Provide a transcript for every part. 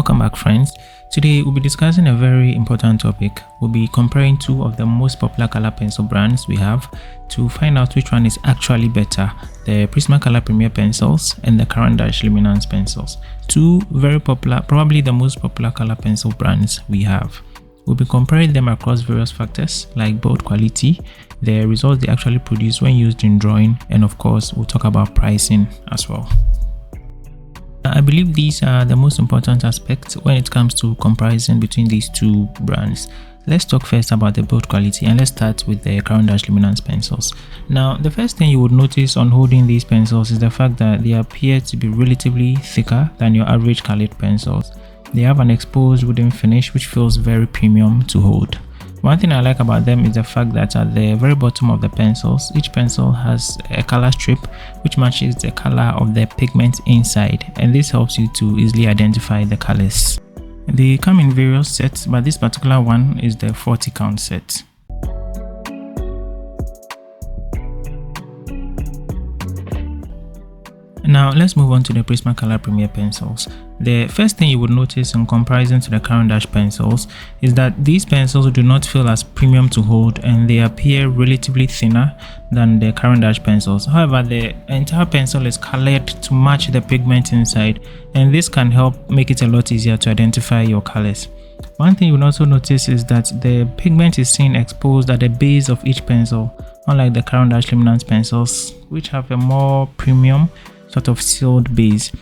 Welcome back, friends. Today we'll be discussing a very important topic. We'll be comparing two of the most popular color pencil brands we have to find out which one is actually better, the Prismacolor Premier pencils and the Caran Luminance pencils. Two very popular, probably the most popular color pencil brands we have. We'll be comparing them across various factors like build quality, the results they actually produce when used in drawing, and of course we'll talk about pricing as well. I believe these are the most important aspects when it comes to comparison between these two brands. Let's talk first about the build quality, and let's start with the Caran Luminance pencils. Now, the first thing you would notice on holding these pencils is the fact that they appear to be relatively thicker than your average colored pencils. They have an exposed wooden finish which feels very premium to hold. One thing I like about them is the fact that at the very bottom of the pencils, each pencil has a color strip which matches the color of the pigment inside, and this helps you to easily identify the colors. They come in various sets, but this particular one is the 40 count set. Now let's move on to the Prismacolor Premier pencils. The first thing you would notice in comparison to the Caran pencils is that these pencils do not feel as premium to hold, and they appear relatively thinner than the Caran pencils. However, the entire pencil is colored to match the pigment inside, and this can help make it a lot easier to identify your colors. One thing you will also notice is that the pigment is seen exposed at the base of each pencil, unlike the Caran Luminance pencils, which have a more premium sort of sealed base.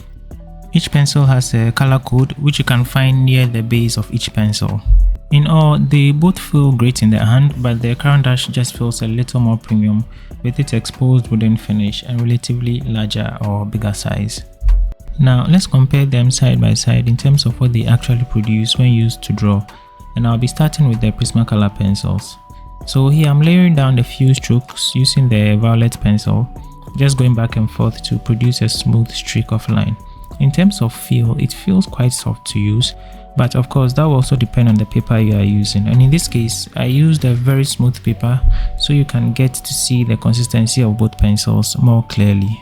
Each pencil has a color code which you can find near the base of each pencil. In all, they both feel great in the hand, but the Caran just feels a little more premium with its exposed wooden finish and relatively larger or bigger size. Now let's compare them side by side in terms of what they actually produce when used to draw, and I'll be starting with the Prismacolor pencils. So here I'm layering down a few strokes using the violet pencil, just going back and forth to produce a smooth streak of line. In terms of feel, it feels quite soft to use, but of course that will also depend on the paper you are using, and in this case I used a very smooth paper so you can get to see the consistency of both pencils more clearly.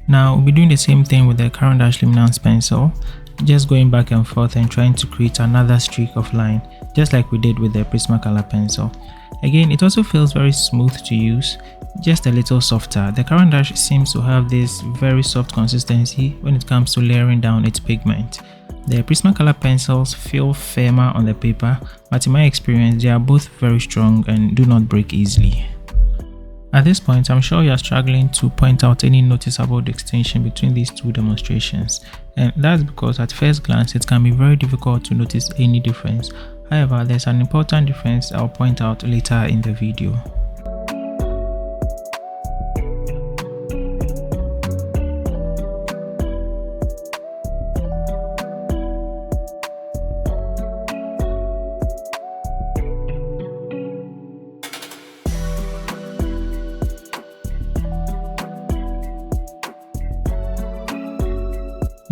Now we'll be doing the same thing with the Caran Luminance pencil, just going back and forth and trying to create another streak of line, just like we did with the Prismacolor pencil. Again, it also feels very smooth to use, just a little softer. The Caran seems to have this very soft consistency when it comes to layering down its pigment. The Prismacolor pencils feel firmer on the paper, but in my experience they are both very strong and do not break easily. At this point, I'm sure you are struggling to point out any noticeable distinction between these two demonstrations, and that's because at first glance it can be very difficult to notice any difference. However, there's an important difference I'll point out later in the video.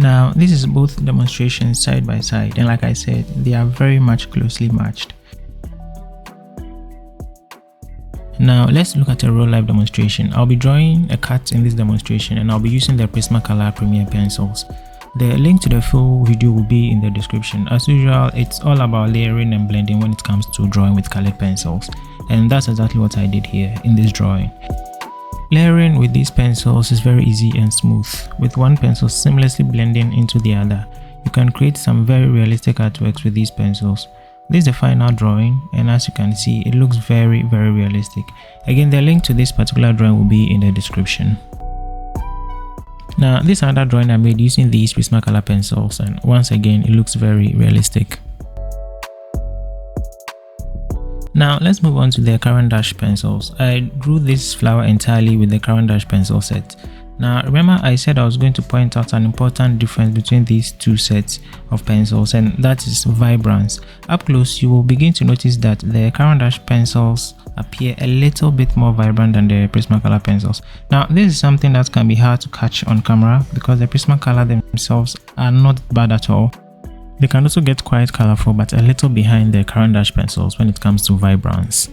Now this is both demonstrations side by side, and like I said, they are very much closely matched. Now let's look at a real life demonstration. I'll be drawing a cat in this demonstration, and I'll be using the Prismacolor Premier pencils. The link to the full video will be in the description. As usual, it's all about layering and blending when it comes to drawing with colored pencils, and that's exactly what I did here in this drawing. Layering with these pencils is very easy and smooth, with one pencil seamlessly blending into the other. You can create some very realistic artworks with these pencils. This is the final drawing, and as you can see, it looks very realistic. Again, the link to this particular drawing will be in the description. Now, this other drawing I made using these Prismacolor pencils, and once again, it looks very realistic. Now let's move on to the Caran dache pencils. I drew this flower entirely with the Caran dache pencil set. Now remember I said I was going to point out an important difference between these two sets of pencils, and that is vibrance. Up close you will begin to notice that the Caran dache pencils appear a little bit more vibrant than the Prismacolor pencils. Now this is something that can be hard to catch on camera because the Prismacolor themselves are not bad at all. They can also get quite colorful but a little behind the Caran dache pencils when it comes to vibrance.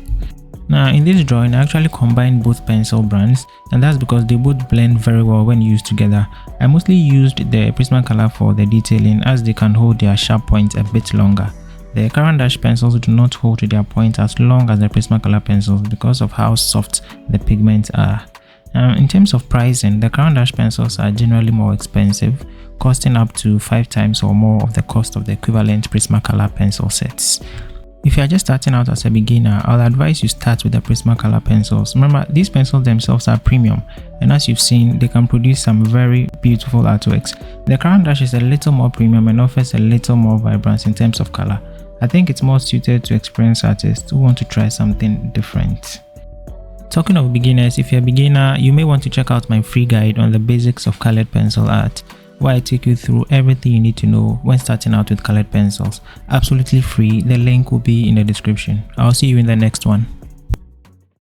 Now in this drawing I actually combined both pencil brands, and that's because they both blend very well when used together. I mostly used the Prismacolor for the detailing as they can hold their sharp point a bit longer. The Caran dache pencils do not hold to their point as long as the Prismacolor pencils because of how soft the pigments are. In terms of pricing, the Caran dache pencils are generally more expensive, costing up to 5 times or more of the cost of the equivalent Prismacolor pencil sets. If you are just starting out as a beginner, I'll advise you start with the Prismacolor pencils. Remember, these pencils themselves are premium, and as you've seen, they can produce some very beautiful artworks. The Caran dache is a little more premium and offers a little more vibrance in terms of color. I think it's more suited to experienced artists who want to try something different. Talking of beginners, if you're a beginner, you may want to check out my free guide on the basics of colored pencil art, where I take you through everything you need to know when starting out with colored pencils. Absolutely free. The link will be in the description. I'll see you in the next one.